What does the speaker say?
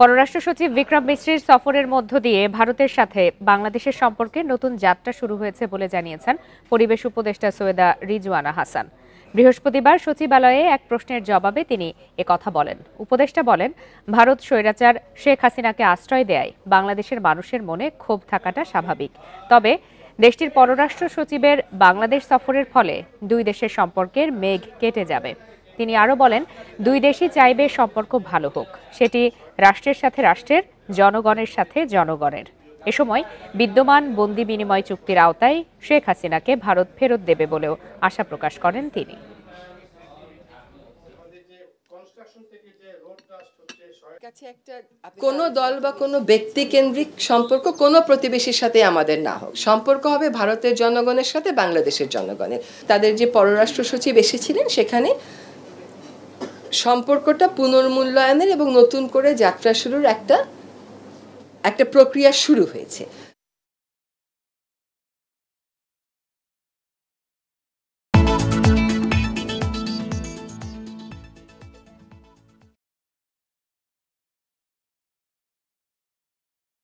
পররাষ্ট্র সচিব বিক্রম মিশ্রির সফরের মধ্য দিয়ে ভারতের সাথে বাংলাদেশের সম্পর্কে নতুন যাত্রা শুরু হয়েছে বলে জানিয়েছেন পরিবেশ উপদেষ্টা সৈয়দা রিজওয়ানা হাসান। বৃহস্পতিবার সচিবালয়ে এক প্রশ্নের জবাবে তিনি একথা বলেন। উপদেষ্টা বলেন, ভারত স্বৈরাচার শেখ হাসিনাকে আশ্রয় দেয় বাংলাদেশের মানুষের মনে ক্ষোভ থাকাটা স্বাভাবিক। তবে দেশটির পররাষ্ট্র সচিবের বাংলাদেশ সফরের ফলে দুই দেশের সম্পর্কের মেঘ কেটে যাবে। তিনি আরও বলেন, দুই দেশই চাইবে সম্পর্ক ভালো হোক, সেটি রাষ্ট্রের সাথে রাষ্ট্রের, জনগণের সাথে জনগণের। এ সময় বিদ্যমান বন্দি বিনিময় চুক্তির আওতায় শেখ হাসিনাকে ভারত ফেরত দেবে বলেও আশা প্রকাশ করেন তিনি। কোনো দল বা কোনো ব্যক্তি কেন্দ্রিক সম্পর্ক কোনো প্রতিবেশীর সাথে আমাদের না হোক, সম্পর্ক হবে ভারতের জনগণের সাথে বাংলাদেশের জনগণের। তাদের যে পররাষ্ট্র সচিব এসেছিলেন সেখানে সম্পর্কটা পুনর্মূল্যায়নের এবং নতুন করে যাত্রা শুরুর একটা প্রক্রিয়া শুরু হয়েছে।